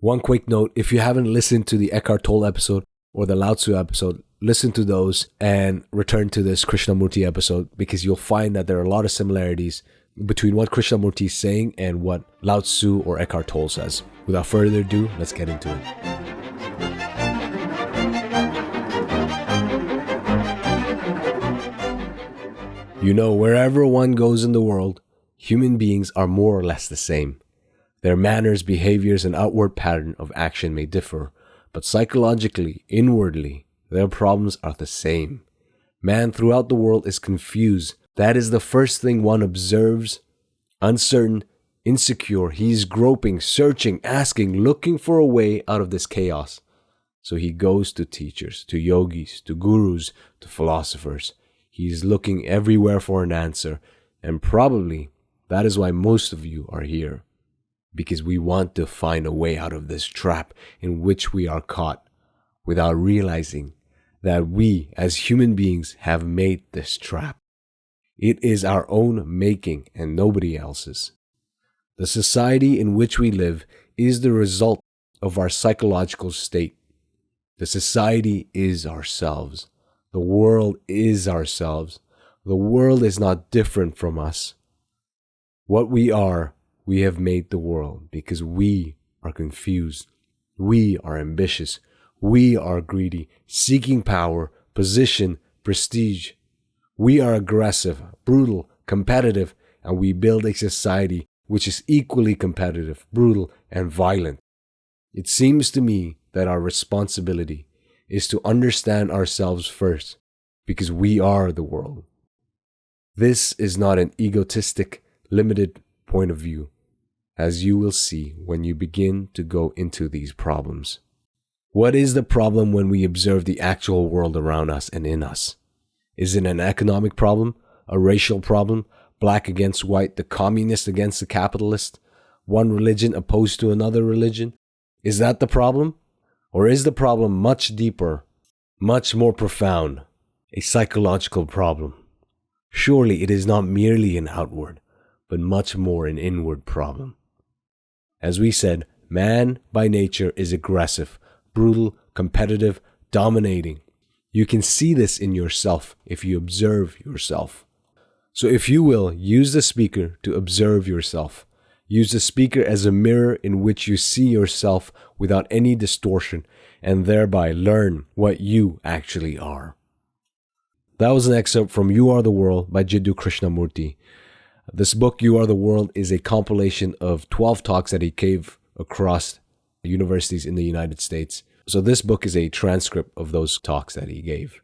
One quick note, if you haven't listened to the Eckhart Tolle episode or the Lao Tzu episode, listen to those and return to this Krishnamurti episode, because you'll find that there are a lot of similarities between what Krishnamurti is saying and what Lao Tzu or Eckhart Tolle says. Without further ado, let's get into it. You know, wherever one goes in the world, human beings are more or less the same. Their manners, behaviors, and outward pattern of action may differ, but psychologically, inwardly, their problems are the same. Man throughout the world is confused. That is the first thing one observes. Uncertain, insecure, he is groping, searching, asking, looking for a way out of this chaos. So he goes to teachers, to yogis, to gurus, to philosophers. He is looking everywhere for an answer, and probably that is why most of you are here. Because we want to find a way out of this trap in which we are caught, without realizing that we as human beings have made this trap. It is our own making and nobody else's. The society in which we live is the result of our psychological state. The society is ourselves. The world is ourselves. The world is not different from us. What we are, we have made the world because we are confused. We are ambitious. We are greedy, seeking power, position, prestige. We are aggressive, brutal, competitive, and we build a society which is equally competitive, brutal, and violent. It seems to me that our responsibility is to understand ourselves first, because we are the world. This is not an egotistic, limited point of view, as you will see when you begin to go into these problems. What is the problem when we observe the actual world around us and in us? Is it an economic problem, a racial problem, black against white, the communist against the capitalist, one religion opposed to another religion? Is that the problem? Or is the problem much deeper, much more profound, a psychological problem? Surely it is not merely an outward, but much more an inward problem. As we said, man by nature is aggressive, brutal, competitive, dominating. You can see this in yourself if you observe yourself. So if you will, use the speaker to observe yourself. Use the speaker as a mirror in which you see yourself without any distortion, and thereby learn what you actually are. That was an excerpt from You Are the World by Jiddhu Krishnamurti. This book, You Are the World, is a compilation of 12 talks that he gave across universities in the United States. So this book is a transcript of those talks that he gave.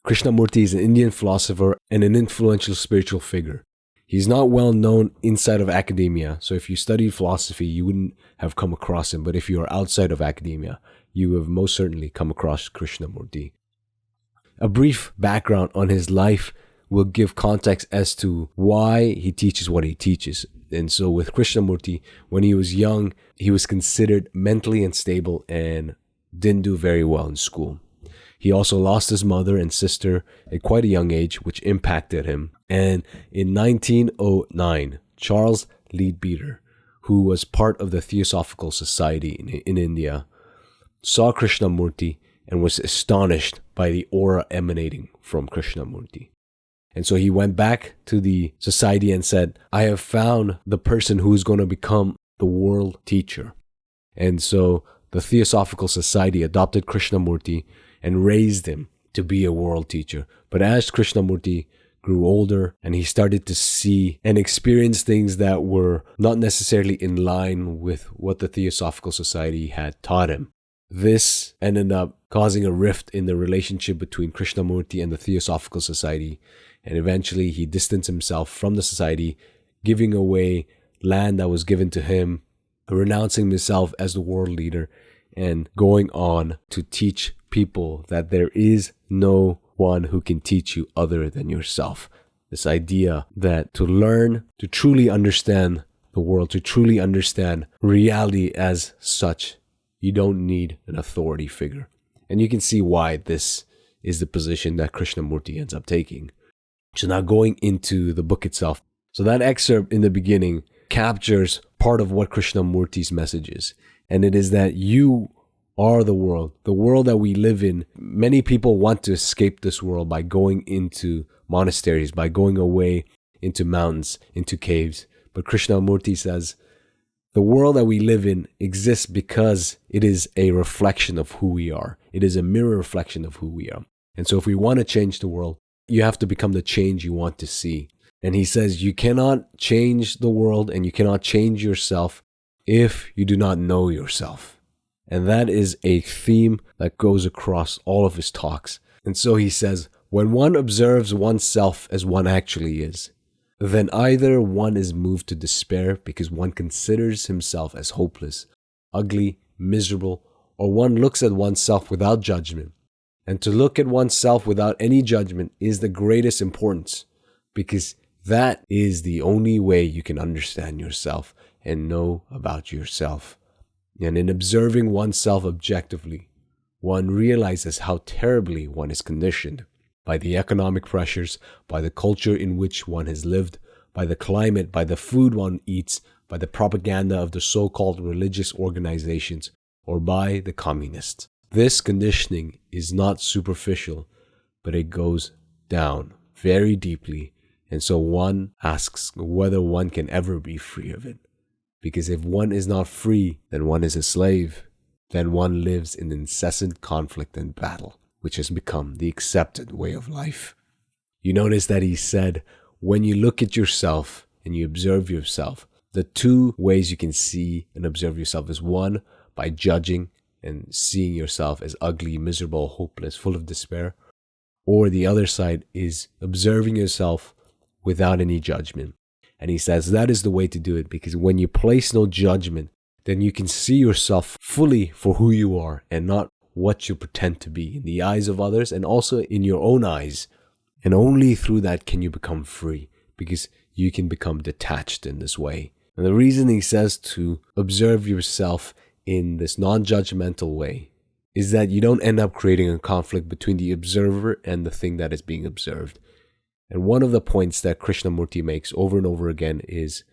Krishnamurti is an Indian philosopher and an influential spiritual figure. He's not well known inside of academia, so if you studied philosophy, you wouldn't have come across him. But if you are outside of academia, you have most certainly come across Krishnamurti. A brief background on his life will give context as to why he teaches what he teaches. And so with Krishnamurti, when he was young, he was considered mentally unstable and didn't do very well in school. He also lost his mother and sister at quite a young age, which impacted him. And in 1909, Charles Leadbeater, who was part of the Theosophical Society in India, saw Krishnamurti and was astonished by the aura emanating from Krishnamurti. And so he went back to the society and said, I have found the person who's going to become the world teacher. And so the Theosophical Society adopted Krishnamurti and raised him to be a world teacher. But as Krishnamurti grew older and he started to see and experience things that were not necessarily in line with what the Theosophical Society had taught him, this ended up causing a rift in the relationship between Krishnamurti and the Theosophical Society. And eventually he distanced himself from the society, giving away land that was given to him, renouncing himself as the world leader, and going on to teach people that there is no one who can teach you other than yourself. This idea that to learn, to truly understand the world, to truly understand reality as such, you don't need an authority figure. And you can see why this is the position that Krishnamurti ends up taking. So now going into the book itself. So that excerpt in the beginning captures part of what Krishnamurti's message is. And it is that you are the world that we live in. Many people want to escape this world by going into monasteries, by going away into mountains, into caves. But Krishnamurti says, the world that we live in exists because it is a reflection of who we are. It is a mirror reflection of who we are. And so if we want to change the world, you have to become the change you want to see. And he says you cannot change the world and you cannot change yourself if you do not know yourself. And that is a theme that goes across all of his talks. And so he says, when one observes oneself as one actually is, then either one is moved to despair because one considers himself as hopeless, ugly, miserable, or one looks at oneself without judgment. And to look at oneself without any judgment is the greatest importance, because that is the only way you can understand yourself and know about yourself. And in observing oneself objectively, one realizes how terribly one is conditioned by the economic pressures, by the culture in which one has lived, by the climate, by the food one eats, by the propaganda of the so-called religious organizations, or by the communists. This conditioning is not superficial, but it goes down very deeply, and so one asks whether one can ever be free of it. Because if one is not free, then one is a slave. Then one lives in incessant conflict and battle, which has become the accepted way of life. You notice that he said, when you look at yourself and you observe yourself, the two ways you can see and observe yourself is one, by judging and seeing yourself as ugly, miserable, hopeless, full of despair. Or the other side is observing yourself without any judgment. And he says that is the way to do it, because when you place no judgment, then you can see yourself fully for who you are and not what you pretend to be in the eyes of others and also in your own eyes. And only through that can you become free, because you can become detached in this way. And the reason he says to observe yourself in this non-judgmental way is that you don't end up creating a conflict between the observer and the thing that is being observed. And one of the points that Krishnamurti makes over and over again is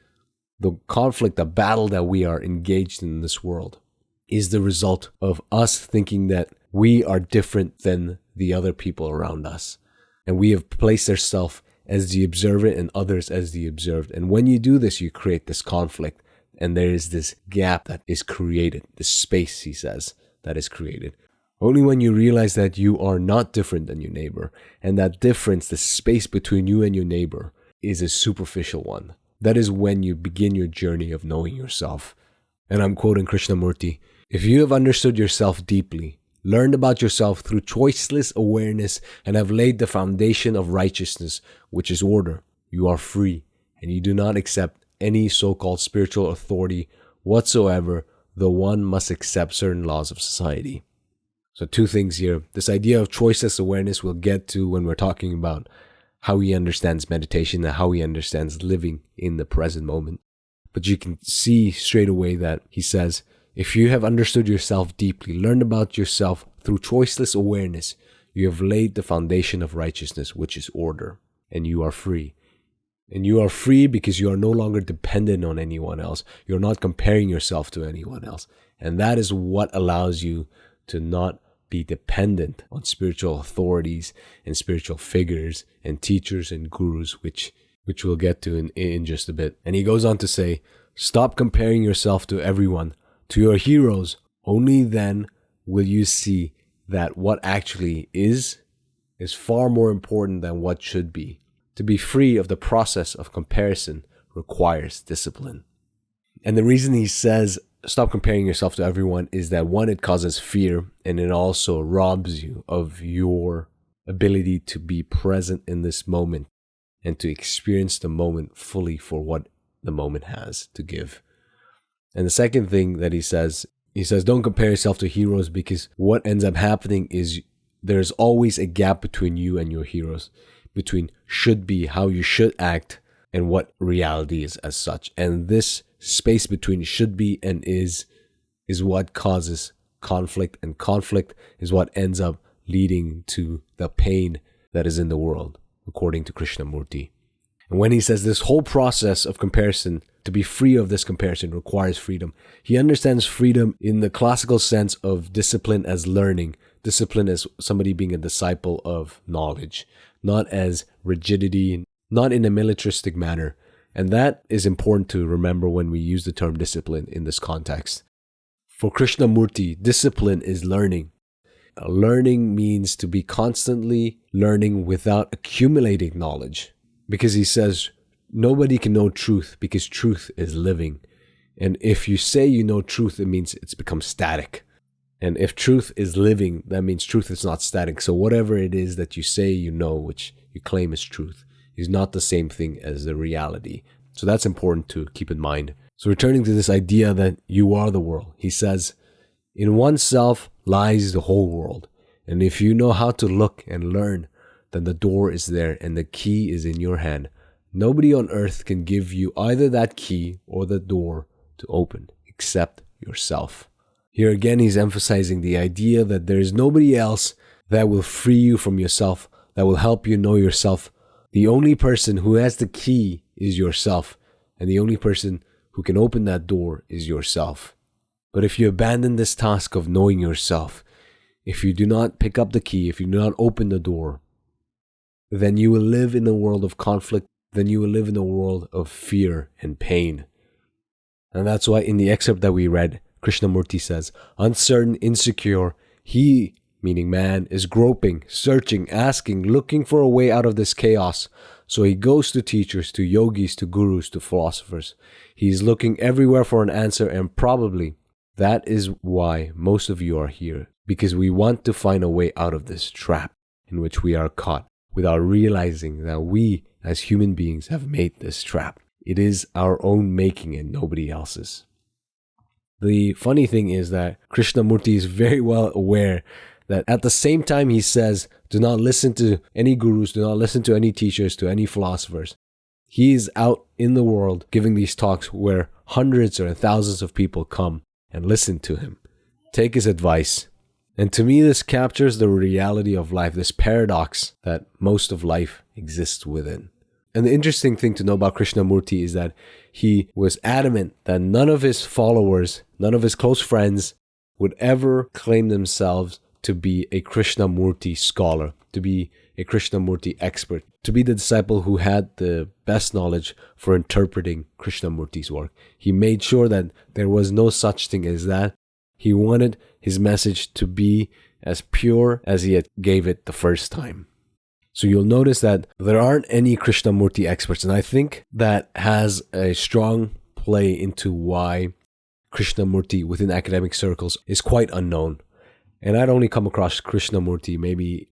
the conflict, the battle that we are engaged in this world is the result of us thinking that we are different than the other people around us. And we have placed ourselves as the observer and others as the observed. And when you do this, you create this conflict. And there is this gap that is created, this space, he says, that is created. Only when you realize that you are not different than your neighbor, and that difference, the space between you and your neighbor, is a superficial one. That is when you begin your journey of knowing yourself. And I'm quoting Krishnamurti, if you have understood yourself deeply, learned about yourself through choiceless awareness, and have laid the foundation of righteousness, which is order, you are free, and you do not accept any so-called spiritual authority whatsoever, though one must accept certain laws of society. So two things here. This idea of choiceless awareness we'll get to when we're talking about how he understands meditation and how he understands living in the present moment. But you can see straight away that he says, if you have understood yourself deeply, learned about yourself through choiceless awareness, you have laid the foundation of righteousness, which is order, and you are free. And you are free because you are no longer dependent on anyone else. You're not comparing yourself to anyone else. And that is what allows you to not be dependent on spiritual authorities and spiritual figures and teachers and gurus, which we'll get to in just a bit. And he goes on to say, stop comparing yourself to everyone, to your heroes. Only then will you see that what actually is far more important than what should be. To be free of the process of comparison requires discipline. And the reason he says stop comparing yourself to everyone is that one, it causes fear, and it also robs you of your ability to be present in this moment and to experience the moment fully for what the moment has to give. And the second thing that he says don't compare yourself to heroes, because what ends up happening is there's always a gap between you and your heroes, between should be, how you should act, and what reality is as such. And this space between should be and is what causes conflict, and conflict is what ends up leading to the pain that is in the world, according to Krishnamurti. And when he says this whole process of comparison To be free of this comparison requires freedom. He understands freedom in the classical sense of discipline as learning, discipline as somebody being a disciple of knowledge, not as rigidity, not in a militaristic manner. And that is important to remember when we use the term discipline in this context. For Krishnamurti, discipline is learning. Learning means to be constantly learning without accumulating knowledge. Because he says, nobody can know truth because truth is living. And if you say you know truth, it means it's become static. And if truth is living, that means truth is not static. So whatever it is that you say you know, which you claim is truth, is not the same thing as the reality. So that's important to keep in mind. So returning to this idea that you are the world, he says, in oneself lies the whole world. And if you know how to look and learn, then the door is there and the key is in your hand. Nobody on earth can give you either that key or the door to open except yourself. Here again, he's emphasizing the idea that there is nobody else that will free you from yourself, that will help you know yourself. The only person who has the key is yourself, and the only person who can open that door is yourself. But if you abandon this task of knowing yourself, if you do not pick up the key, if you do not open the door, then you will live in a world of conflict, then you will live in a world of fear and pain. And that's why in the excerpt that we read, Krishnamurti says, uncertain, insecure, he, meaning man, is groping, searching, asking, looking for a way out of this chaos. So he goes to teachers, to yogis, to gurus, to philosophers. He's looking everywhere for an answer, and probably that is why most of you are here, because we want to find a way out of this trap in which we are caught without realizing that we as human beings have made this trap. It is our own making and nobody else's. The funny thing is that Krishnamurti is very well aware that at the same time he says, do not listen to any gurus, do not listen to any teachers, to any philosophers. He is out in the world giving these talks where hundreds or thousands of people come and listen to him, take his advice. And to me, this captures the reality of life, this paradox that most of life exists within. And the interesting thing to know about Krishnamurti is that he was adamant that none of his followers, none of his close friends would ever claim themselves to be a Krishnamurti scholar, to be a Krishnamurti expert, to be the disciple who had the best knowledge for interpreting Krishnamurti's work. He made sure that there was no such thing as that. He wanted his message to be as pure as he had gave it the first time. So you'll notice that there aren't any Krishnamurti experts, and I think that has a strong play into why Krishnamurti within academic circles is quite unknown. And I'd only come across Krishnamurti maybe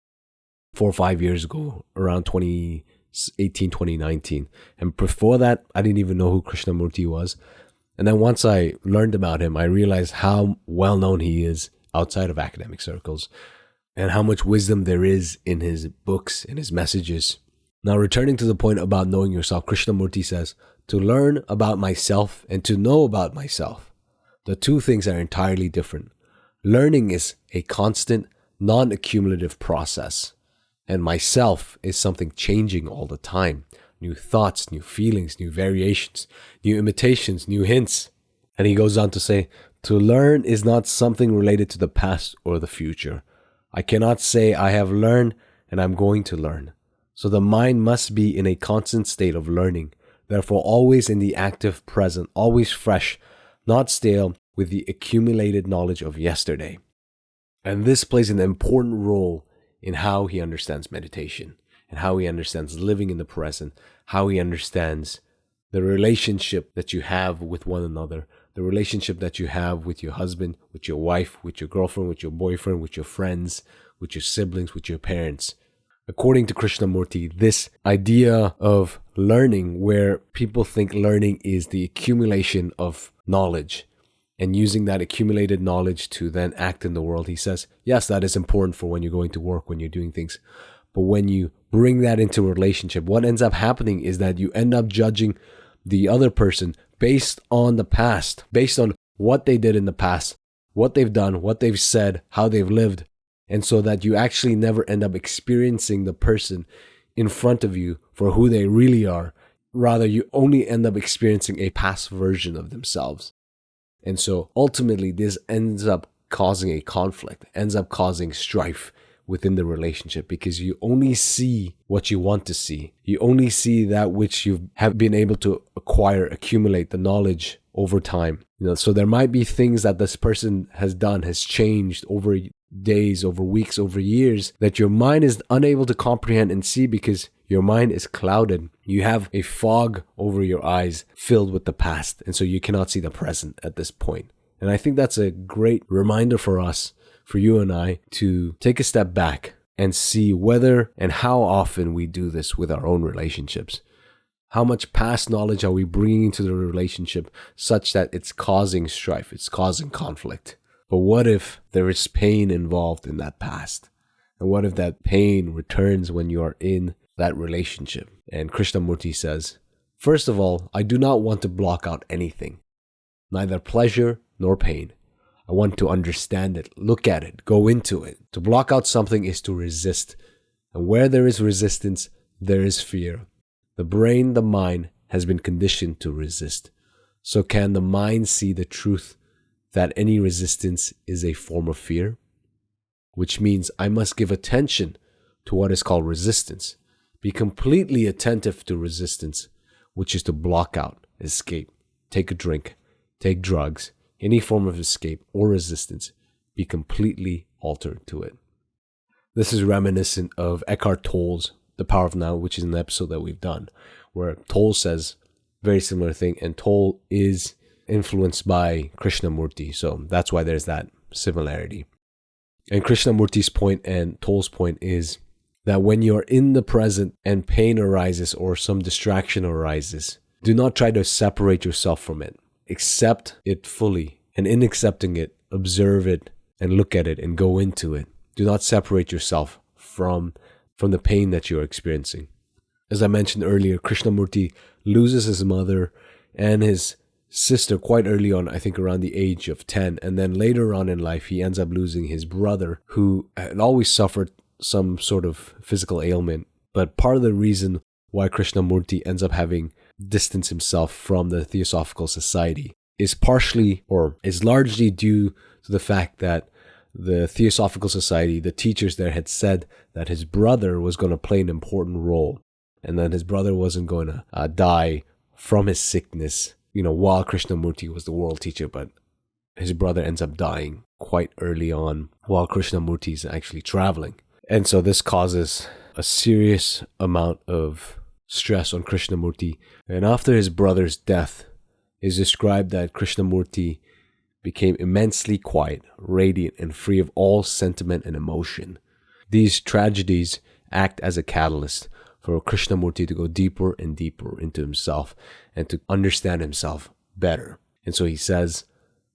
4 or 5 years ago, around 2018, 2019. And before that, I didn't even know who Krishnamurti was. And then once I learned about him, I realized how well known he is outside of academic circles and how much wisdom there is in his books and his messages. Now, returning to the point about knowing yourself, Krishnamurti says, to learn about myself and to know about myself, the two things are entirely different. Learning is a constant, non-accumulative process, and myself is something changing all the time. New thoughts, new feelings, new variations, new imitations, new hints. And he goes on to say, to learn is not something related to the past or the future. I cannot say I have learned and I'm going to learn. So the mind must be in a constant state of learning, therefore always in the active present, always fresh, not stale, with the accumulated knowledge of yesterday. And this plays an important role in how he understands meditation and how he understands living in the present, how he understands the relationship that you have with one another, the relationship that you have with your husband, with your wife, with your girlfriend, with your boyfriend, with your friends, with your siblings, with your parents. According to Krishnamurti, this idea of learning, where people think learning is the accumulation of knowledge and using that accumulated knowledge to then act in the world, he says, yes, that is important for when you're going to work, when you're doing things. But when you bring that into a relationship, what ends up happening is that you end up judging the other person based on the past, based on what they did in the past, what they've done, what they've said, how they've lived. And so that you actually never end up experiencing the person in front of you for who they really are. Rather, you only end up experiencing a past version of themselves. And so ultimately, this ends up causing a conflict, ends up causing strife within the relationship, because you only see what you want to see. You only see that which you have been able to acquire, accumulate the knowledge over time. So there might be things that this person has done, has changed over days, over weeks, over years, that your mind is unable to comprehend and see because your mind is clouded. You have a fog over your eyes filled with the past, and so you cannot see the present at this point. And I think that's a great reminder for us, for you and I, to take a step back and see whether and how often we do this with our own relationships. How much past knowledge are we bringing into the relationship such that it's causing strife, it's causing conflict? But what if there is pain involved in that past? And what if that pain returns when you are in that relationship? And Krishnamurti says, first of all, I do not want to block out anything, neither pleasure nor pain. I want to understand it, look at it, go into it. To block out something is to resist. And where there is resistance, there is fear. The brain, the mind, has been conditioned to resist. So can the mind see the truth that any resistance is a form of fear? Which means I must give attention to what is called resistance. Be completely attentive to resistance, which is to block out, escape, take a drink, take drugs, any form of escape or resistance. Be completely altered to it. This is reminiscent of Eckhart Tolle's The Power of Now, which is an episode that we've done, where Tolle says very similar thing, and Tolle is influenced by Krishnamurti, so that's why there's that similarity. And Krishnamurti's point and Tolle's point is that when you're in the present and pain arises or some distraction arises, do not try to separate yourself from it. Accept it fully, and in accepting it, observe it and look at it and go into it. Do not separate yourself from the pain that you're experiencing. As I mentioned earlier, Krishnamurti loses his mother and his sister quite early on, I think around the age of 10. And then later on in life, he ends up losing his brother, who had always suffered some sort of physical ailment. But part of the reason why Krishnamurti ends up having distanced himself from the Theosophical Society is partially or is largely due to the fact that the Theosophical Society, the teachers there, had said that his brother was going to play an important role and that his brother wasn't going to die from his sickness, while Krishnamurti was the world teacher, but his brother ends up dying quite early on while Krishnamurti is actually traveling. And so this causes a serious amount of stress on Krishnamurti. And after his brother's death, it's described that Krishnamurti became immensely quiet, radiant, and free of all sentiment and emotion. These tragedies act as a catalyst for Krishnamurti to go deeper and deeper into himself and to understand himself better. And so he says,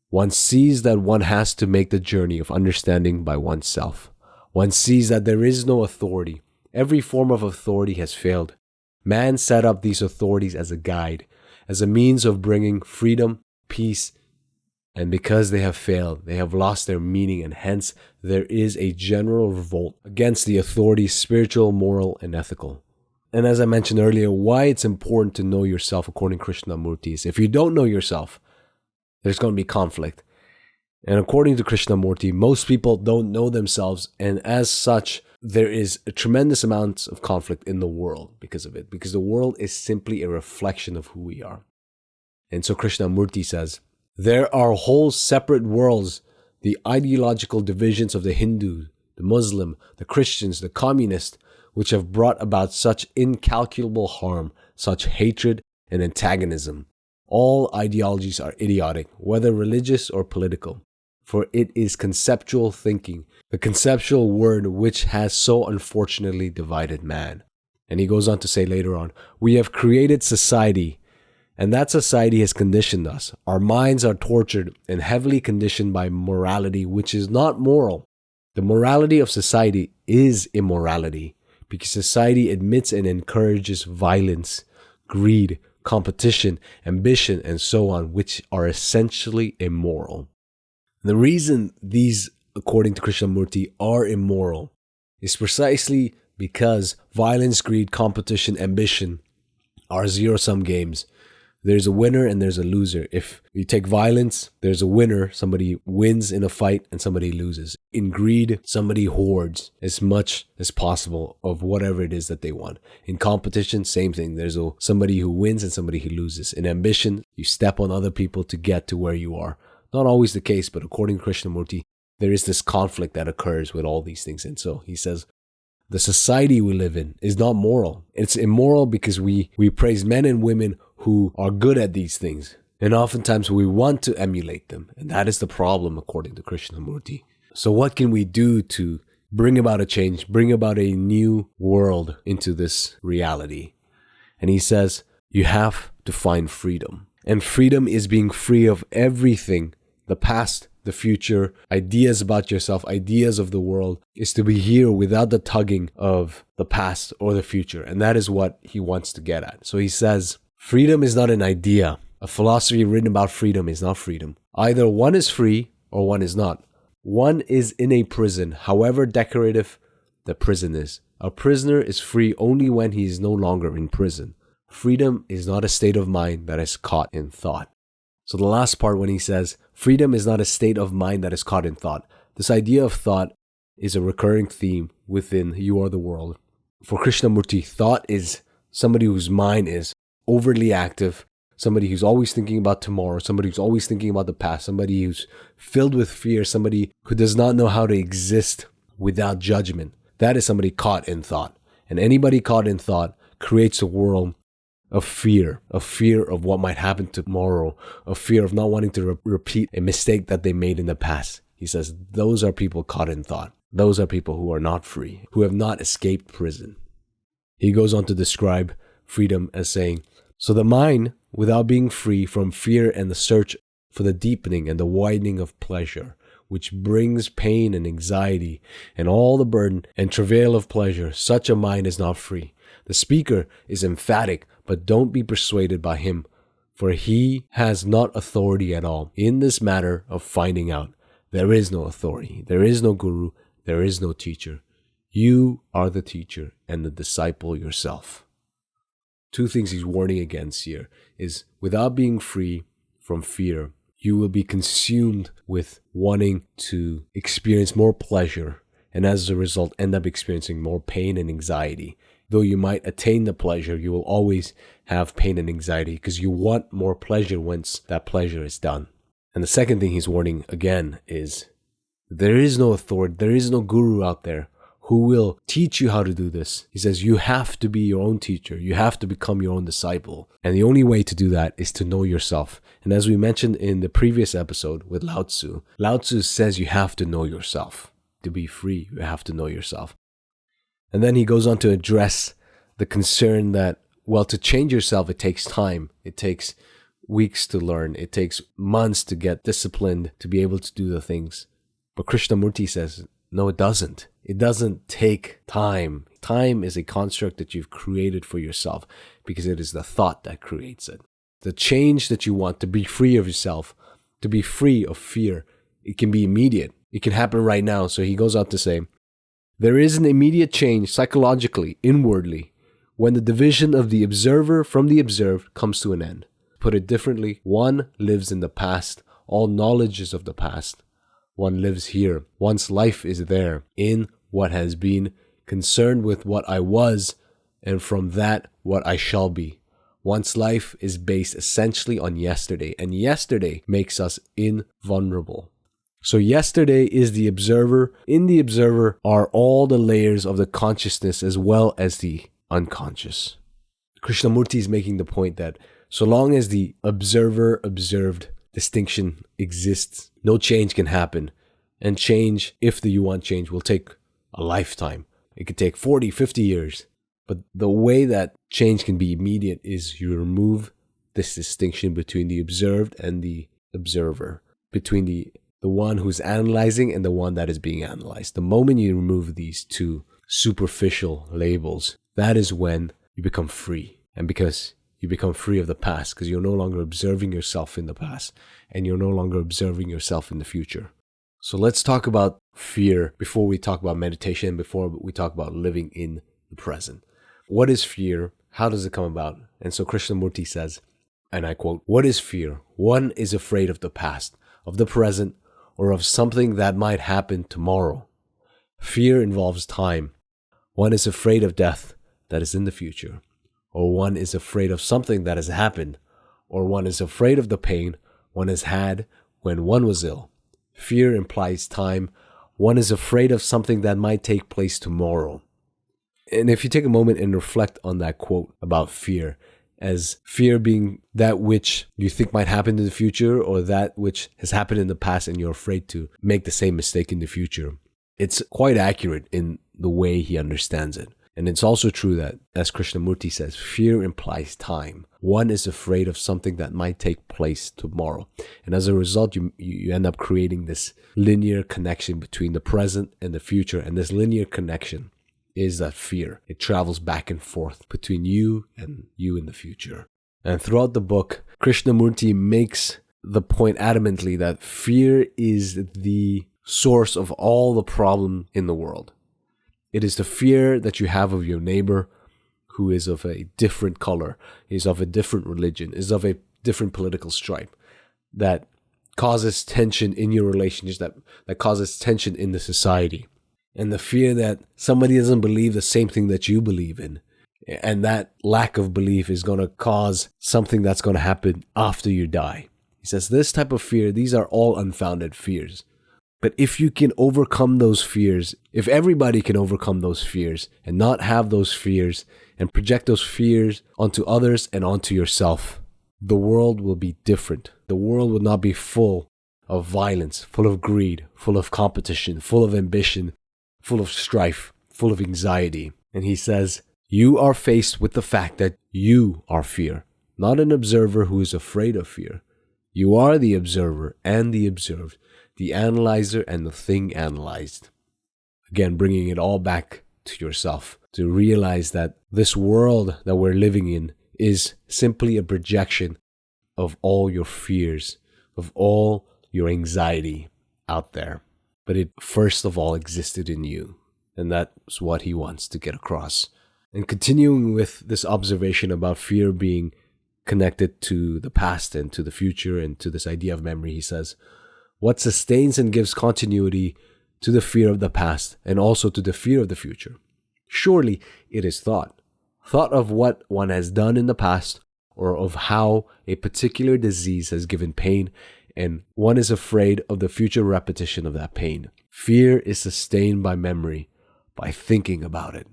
one sees that one has to make the journey of understanding by oneself. One sees that there is no authority. Every form of authority has failed. Man set up these authorities as a guide, as a means of bringing freedom, peace, and because they have failed, they have lost their meaning, and hence there is a general revolt against the authorities, spiritual, moral, and ethical. And as I mentioned earlier, why it's important to know yourself according to Krishnamurti is if you don't know yourself, there's going to be conflict. And according to Krishnamurti, most people don't know themselves, and as such, there is a tremendous amount of conflict in the world because of it, because the world is simply a reflection of who we are. And so Krishnamurti says, there are whole separate worlds, the ideological divisions of the Hindu, the Muslim, the Christians, the communist, which have brought about such incalculable harm, such hatred and antagonism. All ideologies are idiotic, whether religious or political, for it is conceptual thinking, the conceptual word which has so unfortunately divided man. And he goes on to say later on, we have created society, and that society has conditioned us. Our minds are tortured and heavily conditioned by morality, which is not moral. The morality of society is immorality, because society admits and encourages violence, greed, competition, ambition, and so on, which are essentially immoral. The reason these, according to Krishnamurti, are immoral is precisely because violence, greed, competition, ambition are zero-sum games. There's a winner and there's a loser. If you take violence, there's a winner. Somebody wins in a fight and somebody loses. In greed, somebody hoards as much as possible of whatever it is that they want. In competition, same thing. There's somebody who wins and somebody who loses. In ambition, you step on other people to get to where you are. Not always the case, but according to Krishnamurti, there is this conflict that occurs with all these things. And so he says, the society we live in is not moral. It's immoral because we praise men and women who are good at these things. And oftentimes we want to emulate them. And that is the problem according to Krishnamurti. So what can we do to bring about a change, bring about a new world into this reality? And he says, you have to find freedom. And freedom is being free of everything, the past, the future, ideas about yourself, ideas of the world, is to be here without the tugging of the past or the future. And that is what he wants to get at. So he says, freedom is not an idea. A philosophy written about freedom is not freedom. Either one is free or one is not. One is in a prison, however decorative the prison is. A prisoner is free only when he is no longer in prison. Freedom is not a state of mind that is caught in thought. So the last part when he says, freedom is not a state of mind that is caught in thought. This idea of thought is a recurring theme within You Are the World. For Krishnamurti, thought is somebody whose mind is overly active, somebody who's always thinking about tomorrow, somebody who's always thinking about the past, somebody who's filled with fear, somebody who does not know how to exist without judgment. That is somebody caught in thought. And anybody caught in thought creates a world of fear of what might happen tomorrow, of fear of not wanting to repeat a mistake that they made in the past. He says, those are people caught in thought. Those are people who are not free, who have not escaped prison. He goes on to describe freedom as saying, so the mind, without being free from fear and the search for the deepening and the widening of pleasure, which brings pain and anxiety and all the burden and travail of pleasure, such a mind is not free. The speaker is emphatic, but don't be persuaded by him, for he has not authority at all in this matter of finding out. There is no authority. There is no guru. There is no teacher. You are the teacher and the disciple yourself. Two things he's warning against here is without being free from fear, you will be consumed with wanting to experience more pleasure, and as a result end up experiencing more pain and anxiety. Though you might attain the pleasure, you will always have pain and anxiety because you want more pleasure once that pleasure is done. And the second thing he's warning again is there is no authority, there is no guru out there who will teach you how to do this. He says you have to be your own teacher. You have to become your own disciple. And the only way to do that is to know yourself. And as we mentioned in the previous episode with Lao Tzu, Lao Tzu says you have to know yourself. To be free, you have to know yourself. And then he goes on to address the concern that, well, to change yourself, it takes time. It takes weeks to learn. It takes months to get disciplined to be able to do the things. But Krishnamurti says, no, it doesn't. It doesn't take time. Time is a construct that you've created for yourself because it is the thought that creates it. The change that you want to be free of yourself, to be free of fear, it can be immediate. It can happen right now. So he goes on to say, there is an immediate change psychologically, inwardly, when the division of the observer from the observed comes to an end. Put it differently, one lives in the past. All knowledge is of the past. One lives here. One's life is there in what has been, concerned with what I was, and from that, what I shall be. One's life is based essentially on yesterday, and yesterday makes us invulnerable. So yesterday is the observer. In the observer are all the layers of the consciousness as well as the unconscious. Krishnamurti is making the point that so long as the observer-observed distinction exists, no change can happen. And change, if you want change, will take a lifetime. It could take 40, 50 years. But the way that change can be immediate is you remove this distinction between the observed and the observer, between the one who's analyzing and the one that is being analyzed. The moment you remove these two superficial labels, that is when you become free. And because you become free of the past, because you're no longer observing yourself in the past, and you're no longer observing yourself in the future. So let's talk about fear before we talk about meditation, before we talk about living in the present. What is fear? How does it come about? And so Krishnamurti says, and I quote, "What is fear? One is afraid of the past, of the present, or of something that might happen tomorrow. Fear involves time. One is afraid of death that is in the future, or one is afraid of something that has happened, or one is afraid of the pain one has had when one was ill. Fear implies time. One is afraid of something that might take place tomorrow." And if you take a moment and reflect on that quote about fear, as fear being that which you think might happen in the future, or that which has happened in the past and you're afraid to make the same mistake in the future, it's quite accurate in the way he understands it. And it's also true that, as Krishnamurti says, fear implies time. One is afraid of something that might take place tomorrow. And as a result, you end up creating this linear connection between the present and the future. And this linear connection is that fear. It travels back and forth between you and you in the future. And throughout the book, Krishnamurti makes the point adamantly that fear is the source of all the problem in the world. It is the fear that you have of your neighbor who is of a different color, is of a different religion, is of a different political stripe, that causes tension in your relationships, that causes tension in the society. And the fear that somebody doesn't believe the same thing that you believe in. And that lack of belief is going to cause something that's going to happen after you die. He says this type of fear, these are all unfounded fears. But if you can overcome those fears, if everybody can overcome those fears and not have those fears and project those fears onto others and onto yourself, the world will be different. The world will not be full of violence, full of greed, full of competition, full of ambition, full of strife, full of anxiety. And he says, you are faced with the fact that you are fear, not an observer who is afraid of fear. You are the observer and the observed, the analyzer and the thing analyzed. Again, bringing it all back to yourself, to realize that this world that we're living in is simply a projection of all your fears, of all your anxiety out there. But it first of all existed in you. And that's what he wants to get across. And continuing with this observation about fear being connected to the past and to the future and to this idea of memory, he says, what sustains and gives continuity to the fear of the past and also to the fear of the future? Surely it is thought. Thought of what one has done in the past or of how a particular disease has given pain, and one is afraid of the future repetition of that pain. Fear is sustained by memory, by thinking about it.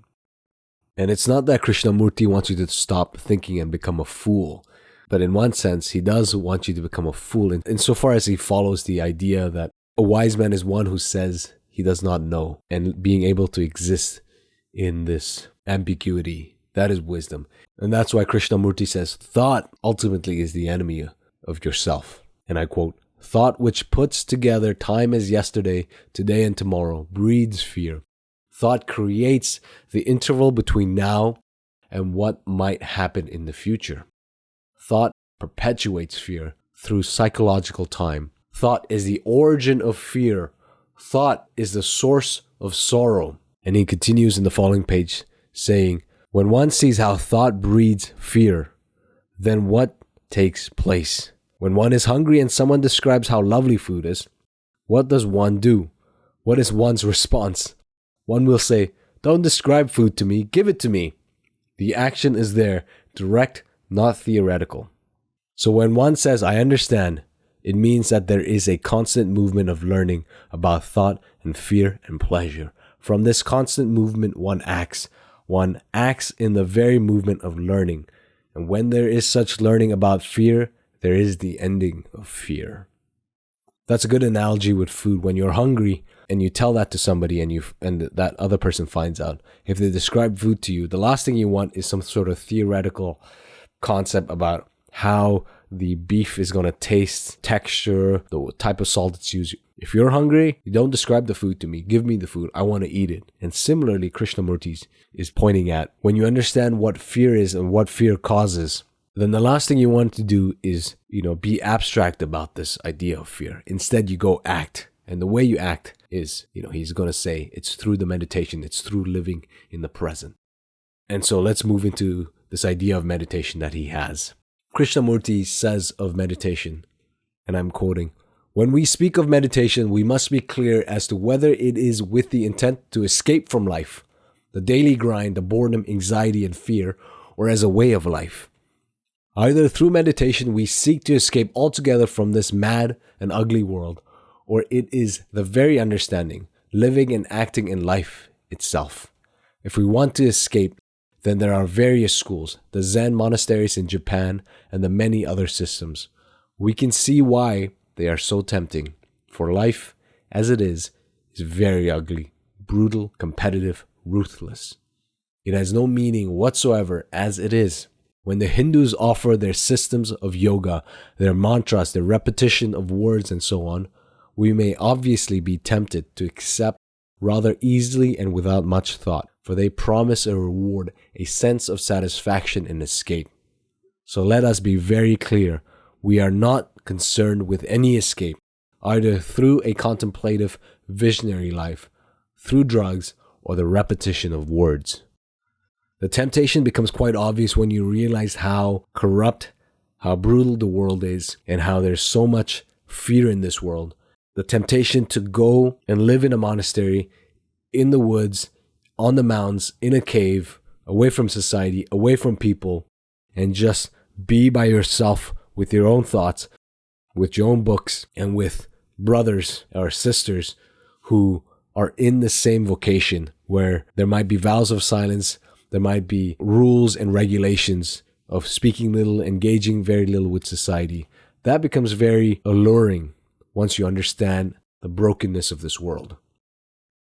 And it's not that Krishnamurti wants you to stop thinking and become a fool. But in one sense, he does want you to become a fool insofar as he follows the idea that a wise man is one who says he does not know, and being able to exist in this ambiguity, that is wisdom. And that's why Krishnamurti says thought ultimately is the enemy of yourself. And I quote, "Thought which puts together time as yesterday, today and tomorrow breeds fear. Thought creates the interval between now and what might happen in the future. Thought perpetuates fear through psychological time. Thought is the origin of fear. Thought is the source of sorrow." And he continues in the following page saying, "When one sees how thought breeds fear, then what takes place? When one is hungry and someone describes how lovely food is, what does one do? What is one's response? One will say, 'Don't describe food to me, give it to me.' The action is there, direct, not theoretical. So when one says, 'I understand,' it means that there is a constant movement of learning about thought and fear and pleasure. From this constant movement, one acts. One acts in the very movement of learning. And when there is such learning about fear, there is the ending of fear." That's a good analogy with food. When you're hungry and you tell that to somebody and that other person finds out, if they describe food to you, the last thing you want is some sort of theoretical concept about how the beef is going to taste, texture, the type of salt it's used. If you're hungry, you don't describe the food to me. Give me the food. I want to eat it. And similarly, Krishnamurti is pointing at when you understand what fear is and what fear causes, then the last thing you want to do is, be abstract about this idea of fear. Instead, you go act. And the way you act is, he's going to say it's through the meditation. It's through living in the present. And so let's move into this idea of meditation that he has. Krishnamurti says of meditation, and I'm quoting, "When we speak of meditation, we must be clear as to whether it is with the intent to escape from life, the daily grind, the boredom, anxiety, and fear, or as a way of life. Either through meditation we seek to escape altogether from this mad and ugly world, or it is the very understanding, living and acting in life itself. If we want to escape, then there are various schools, the Zen monasteries in Japan and the many other systems. We can see why they are so tempting, for life, as it is very ugly, brutal, competitive, ruthless. It has no meaning whatsoever as it is. When the Hindus offer their systems of yoga, their mantras, their repetition of words and so on, we may obviously be tempted to accept rather easily and without much thought, for they promise a reward, a sense of satisfaction and escape. So let us be very clear, we are not concerned with any escape, either through a contemplative, visionary life, through drugs, or the repetition of words. The temptation becomes quite obvious when you realize how corrupt, how brutal the world is, and how there's so much fear in this world. The temptation to go and live in a monastery, in the woods, on the mountains, in a cave, away from society, away from people, and just be by yourself with your own thoughts, with your own books, and with brothers or sisters who are in the same vocation, where there might be vows of silence, there might be rules and regulations of speaking little, engaging very little with society. That becomes very alluring once you understand the brokenness of this world.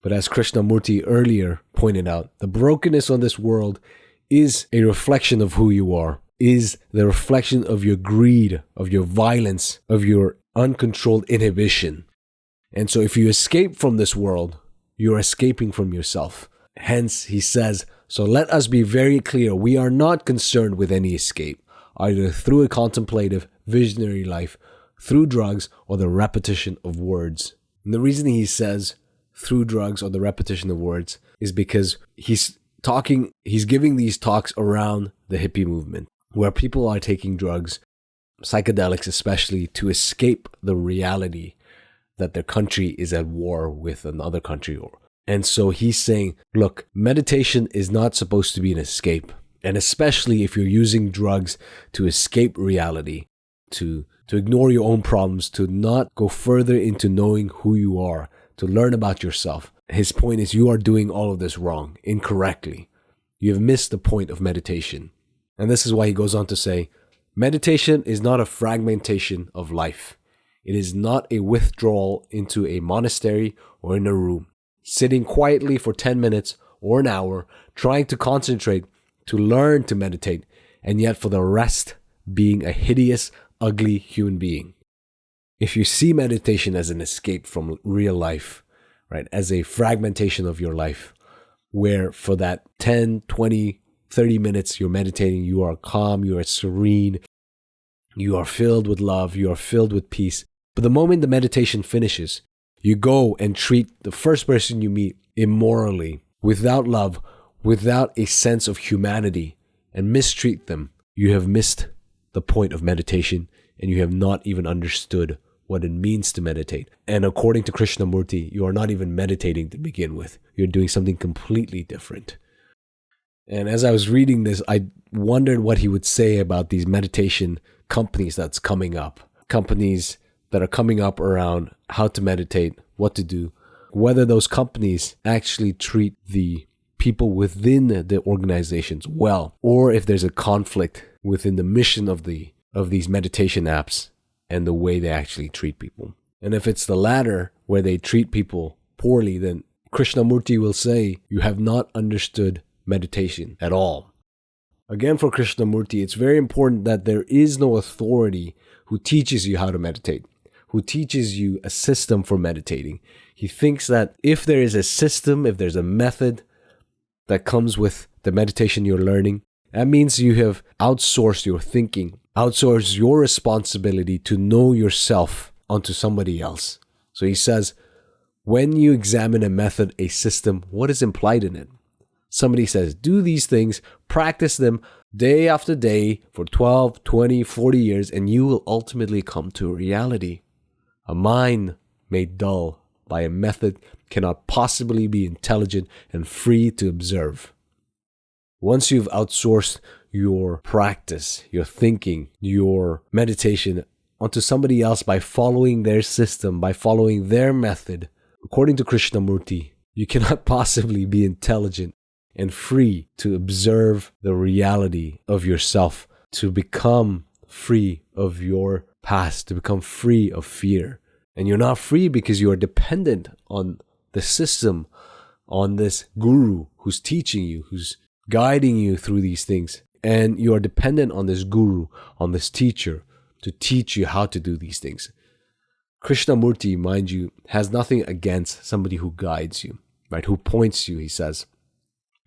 But as Krishnamurti earlier pointed out, the brokenness of this world is a reflection of who you are, is the reflection of your greed, of your violence, of your uncontrolled inhibition. And so if you escape from this world, you're escaping from yourself. Hence, he says, so let us be very clear, we are not concerned with any escape, either through a contemplative, visionary life, through drugs, or the repetition of words. And the reason he says through drugs or the repetition of words is because he's giving these talks around the hippie movement, where people are taking drugs, psychedelics especially, to escape the reality that their country is at war with another country. And so he's saying, look, meditation is not supposed to be an escape. And especially if you're using drugs to escape reality, to ignore your own problems, to not go further into knowing who you are, to learn about yourself. His point is you are doing all of this wrong, incorrectly. You have missed the point of meditation. And this is why he goes on to say, meditation is not a fragmentation of life. It is not a withdrawal into a monastery or in a room, sitting quietly for 10 minutes or an hour, trying to concentrate, to learn to meditate, and yet for the rest being a hideous, ugly human being. If you see meditation as an escape from real life, right, as a fragmentation of your life, where for that 10, 20, 30 minutes you're meditating, you are calm, you are serene, you are filled with love, you are filled with peace. But the moment the meditation finishes, you go and treat the first person you meet immorally, without love, without a sense of humanity, and mistreat them. You have missed the point of meditation, and you have not even understood what it means to meditate. And according to Krishnamurti, you are not even meditating to begin with. You're doing something completely different. And as I was reading this, I wondered what he would say about these meditation companies that's coming up. Companies that are coming up around how to meditate, what to do, whether those companies actually treat the people within the organizations well, or if there's a conflict within the mission of these meditation apps and the way they actually treat people. And if it's the latter, where they treat people poorly, then Krishnamurti will say, you have not understood meditation at all. Again, for Krishnamurti, it's very important that there is no authority who teaches you how to meditate, who teaches you a system for meditating. He thinks that if there is a system, if there's a method that comes with the meditation you're learning, that means you have outsourced your thinking, outsourced your responsibility to know yourself onto somebody else. So he says, when you examine a method, a system, what is implied in it? Somebody says, do these things, practice them, day after day for 12, 20, 40 years, and you will ultimately come to a reality. A mind made dull by a method cannot possibly be intelligent and free to observe. Once you've outsourced your practice, your thinking, your meditation onto somebody else by following their system, by following their method, according to Krishnamurti, you cannot possibly be intelligent and free to observe the reality of yourself, to become free of your past, to become free of fear. And you're not free because you are dependent on the system, on this guru who's teaching you, who's guiding you through these things. And you are dependent on this guru, on this teacher, to teach you how to do these things. Krishnamurti, mind you, has nothing against somebody who guides you, right? Who points you, he says.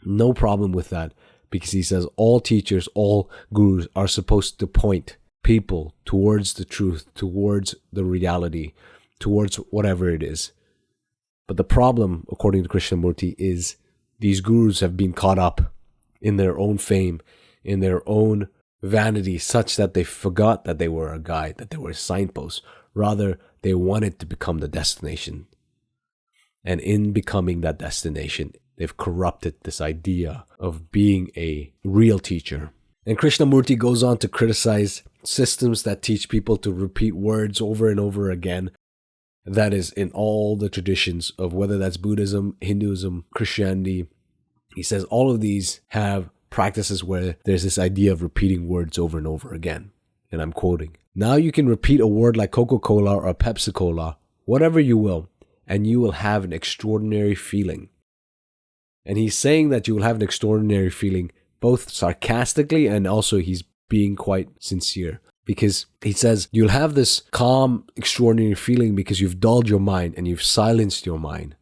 No problem with that, because he says all teachers, all gurus are supposed to point people towards the truth, towards the reality, towards whatever it is. But the problem, according to Krishnamurti, is these gurus have been caught up in their own fame, in their own vanity, such that they forgot that they were a guide, that they were a signpost. Rather, they wanted to become the destination. And in becoming that destination, they've corrupted this idea of being a real teacher. And Krishnamurti goes on to criticize systems that teach people to repeat words over and over again. That is in all the traditions of whether that's Buddhism, Hinduism, Christianity. He says all of these have practices where there's this idea of repeating words over and over again. And I'm quoting, "Now you can repeat a word like Coca-Cola or Pepsi-Cola, whatever you will, and you will have an extraordinary feeling." And he's saying that you will have an extraordinary feeling, both sarcastically and also he's being quite sincere. Because he says you'll have this calm, extraordinary feeling because you've dulled your mind and you've silenced your mind.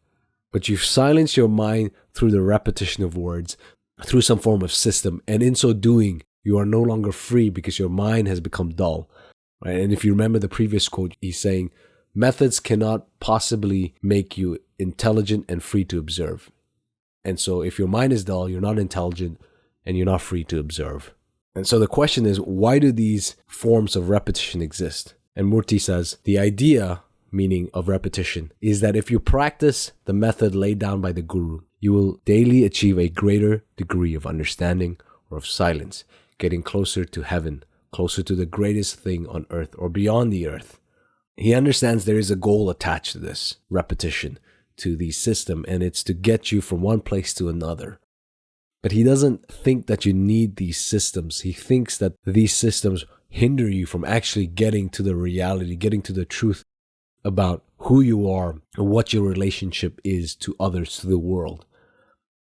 But you've silenced your mind through the repetition of words, through some form of system. And in so doing, you are no longer free because your mind has become dull. Right? And if you remember the previous quote, he's saying, methods cannot possibly make you intelligent and free to observe. And so if your mind is dull, you're not intelligent and you're not free to observe. And so the question is, why do these forms of repetition exist? And Murti says, the idea, meaning of repetition, is that if you practice the method laid down by the guru, you will daily achieve a greater degree of understanding or of silence, getting closer to heaven, closer to the greatest thing on earth or beyond the earth. He understands there is a goal attached to this repetition, to the system, and it's to get you from one place to another. But he doesn't think that you need these systems. He thinks that these systems hinder you from actually getting to the reality, getting to the truth about who you are and what your relationship is to others, to the world.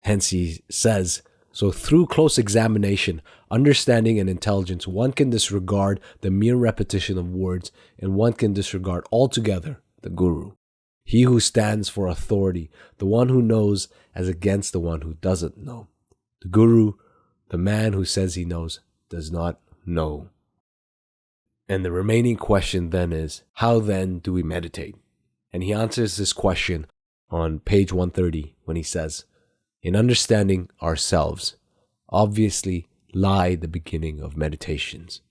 Hence he says, so through close examination, understanding and intelligence, one can disregard the mere repetition of words and one can disregard altogether the guru. He who stands for authority, the one who knows as against the one who doesn't know. The guru, the man who says he knows, does not know. And the remaining question then is, how then do we meditate? And he answers this question on page 130 when he says, in understanding ourselves, obviously lie the beginning of meditations.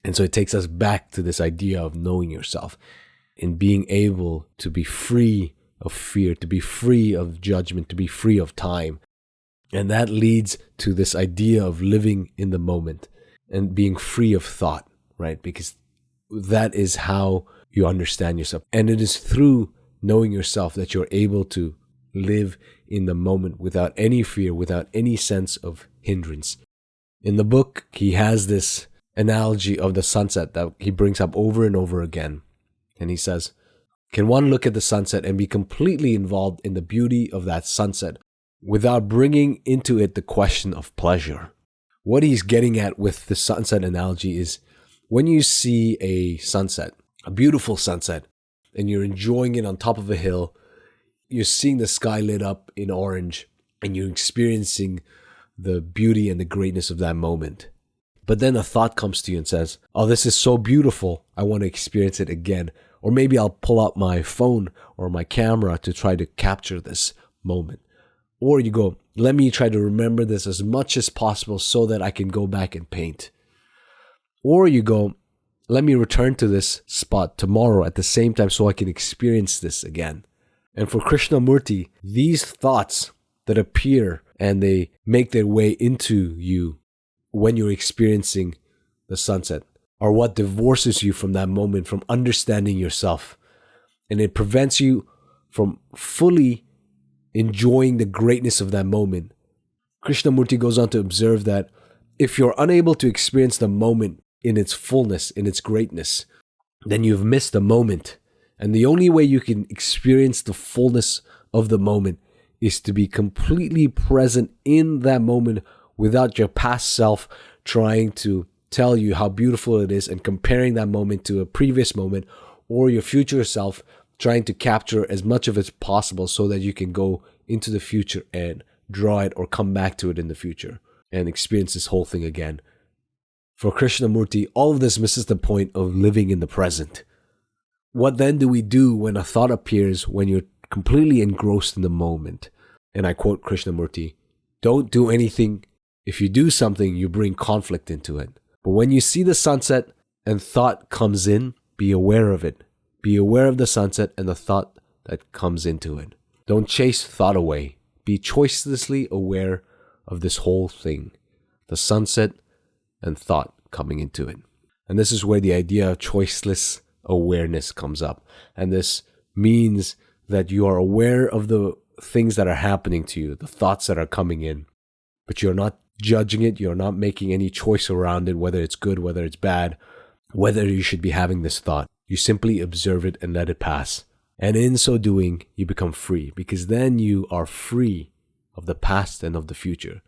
And so it takes us back to this idea of knowing yourself, in being able to be free of fear, to be free of judgment, to be free of time. And that leads to this idea of living in the moment and being free of thought, right? Because that is how you understand yourself. And it is through knowing yourself that you're able to live in the moment without any fear, without any sense of hindrance. In the book, he has this analogy of the sunset that he brings up over and over again. And he says, can one look at the sunset and be completely involved in the beauty of that sunset without bringing into it the question of pleasure? What he's getting at with the sunset analogy is when you see a sunset, a beautiful sunset, and you're enjoying it on top of a hill, you're seeing the sky lit up in orange, and you're experiencing the beauty and the greatness of that moment. But then a thought comes to you and says, oh, this is so beautiful, I want to experience it again. Or maybe I'll pull out my phone or my camera to try to capture this moment. Or you go, let me try to remember this as much as possible so that I can go back and paint. Or you go, let me return to this spot tomorrow at the same time so I can experience this again. And for Krishnamurti, these thoughts that appear and they make their way into you when you're experiencing the sunset are what divorces you from that moment, from understanding yourself. And it prevents you from fully enjoying the greatness of that moment. Krishnamurti goes on to observe that if you're unable to experience the moment in its fullness, in its greatness, then you've missed the moment. And the only way you can experience the fullness of the moment is to be completely present in that moment without your past self trying to tell you how beautiful it is and comparing that moment to a previous moment, or your future self trying to capture as much of it as possible so that you can go into the future and draw it or come back to it in the future and experience this whole thing again. For Krishnamurti, all of this misses the point of living in the present. What then do we do when a thought appears when you're completely engrossed in the moment? And I quote Krishnamurti, "Don't do anything. If you do something, you bring conflict into it. But when you see the sunset and thought comes in, be aware of it. Be aware of the sunset and the thought that comes into it. Don't chase thought away. Be choicelessly aware of this whole thing, the sunset and thought coming into it." And this is where the idea of choiceless awareness comes up. And this means that you are aware of the things that are happening to you, the thoughts that are coming in, but you're not judging it. You're not making any choice around it, whether it's good, whether it's bad, whether you should be having this thought. You simply observe it and let it pass. And in so doing, you become free, because then you are free of the past and of the future.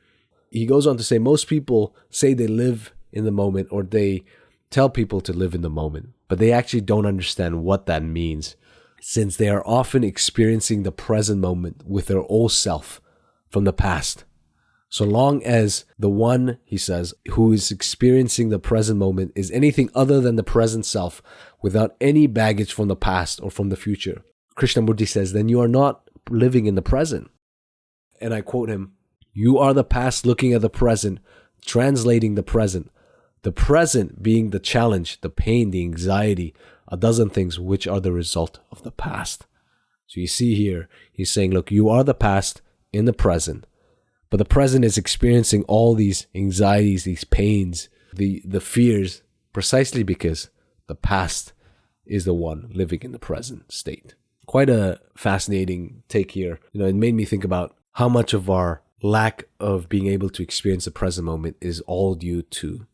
He goes on to say, most people say they live in the moment, or they tell people to live in the moment, but they actually don't understand what that means, since they are often experiencing the present moment with their old self from the past. So long as the one, he says, who is experiencing the present moment is anything other than the present self, without any baggage from the past or from the future, Krishnamurti says, then you are not living in the present. And I quote him, "You are the past looking at the present, translating the present. The present being the challenge, the pain, the anxiety, a dozen things which are the result of the past." So you see here, he's saying, look, you are the past in the present. But the present is experiencing all these anxieties, these pains, the fears, precisely because the past is the one living in the present state. Quite a fascinating take here. It made me think about how much of our lack of being able to experience the present moment is all due to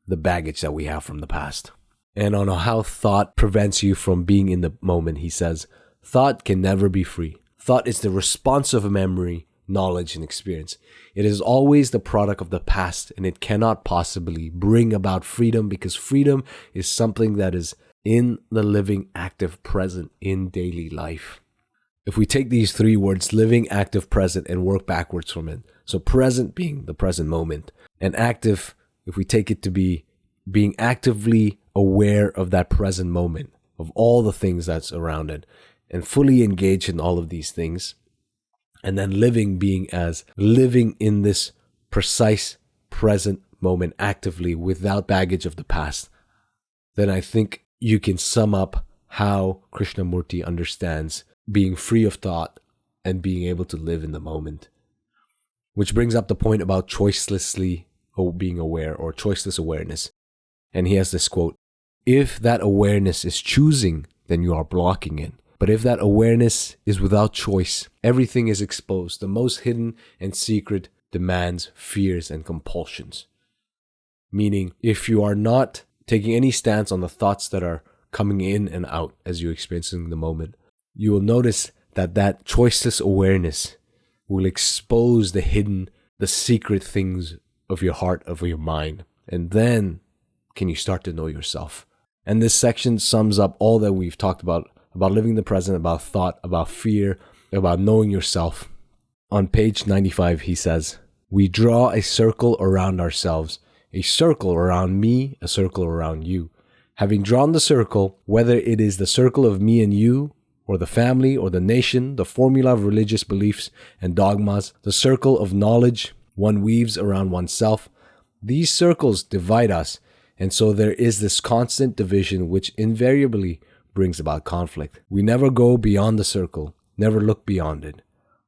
the baggage that we have from the past. And on how thought prevents you from being in the moment, he says, thought can never be free. Thought is the response of a memory, knowledge, and experience. It is always the product of the past, and it cannot possibly bring about freedom, because freedom is something that is in the living, active present in daily life. If we take these three words, living, active, present, and work backwards from it, so present being the present moment, and active, if we take it to be being actively aware of that present moment, of all the things that's around it, and fully engaged in all of these things, and then living being as living in this precise present moment actively without baggage of the past, then I think you can sum up how Krishnamurti understands being free of thought and being able to live in the moment. Which brings up the point about choicelessly being aware, or choiceless awareness. And he has this quote, "If that awareness is choosing, then you are blocking it. But if that awareness is without choice, everything is exposed. The most hidden and secret demands, fears, and compulsions." Meaning, if you are not taking any stance on the thoughts that are coming in and out as you're experiencing the moment, you will notice that that choiceless awareness will expose the hidden, the secret things of your heart, of your mind. And then can you start to know yourself. And this section sums up all that we've talked about living the present, about thought, about fear, about knowing yourself. On page 95, he says, "We draw a circle around ourselves, a circle around me, a circle around you. Having drawn the circle, whether it is the circle of me and you, or the family, or the nation, the formula of religious beliefs and dogmas, the circle of knowledge one weaves around oneself. These circles divide us, and so there is this constant division which invariably brings about conflict. We never go beyond the circle, never look beyond it.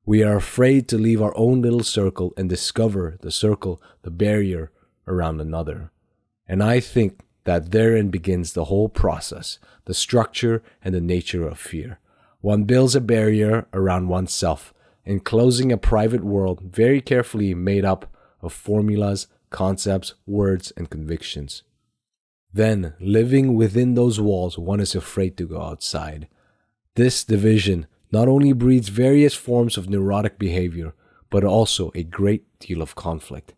We are afraid to leave our own little circle and discover the circle, the barrier around another. And I think that therein begins the whole process, the structure and the nature of fear. One builds a barrier around oneself, enclosing a private world very carefully made up of formulas, concepts, words, and convictions. Then, living within those walls, one is afraid to go outside. This division not only breeds various forms of neurotic behavior, but also a great deal of conflict.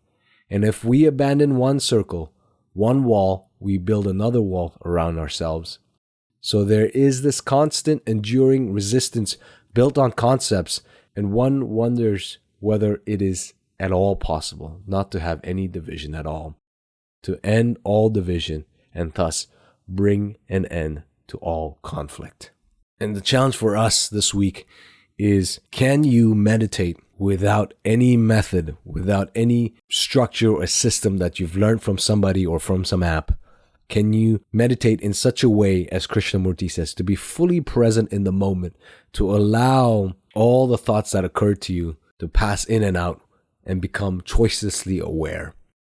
And if we abandon one circle, one wall, we build another wall around ourselves. So there is this constant, enduring resistance built on concepts, and one wonders whether it is at all possible not to have any division at all, to end all division, and thus bring an end to all conflict. And the challenge for us this week is, can you meditate without any method, without any structure or system that you've learned from somebody or from some app? Can you meditate in such a way, as Krishnamurti says, to be fully present in the moment, to allow all the thoughts that occur to you to pass in and out and become choicelessly aware?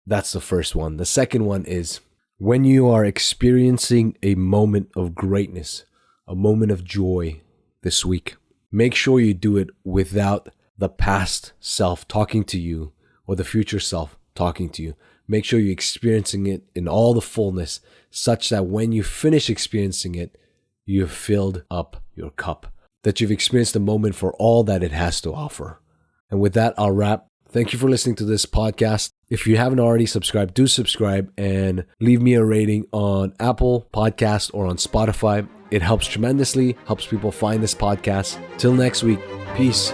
That's the first one. The second one is, when you are experiencing a moment of greatness, a moment of joy this week, make sure you do it without the past self talking to you or the future self talking to you. Make sure you're experiencing it in all the fullness, such that when you finish experiencing it, you've filled up your cup, that you've experienced the moment for all that it has to offer. And with that, I'll wrap. Thank you for listening to this podcast. If you haven't already subscribed, do subscribe and leave me a rating on Apple Podcasts or on Spotify. It helps tremendously, helps people find this podcast. Till next week, peace.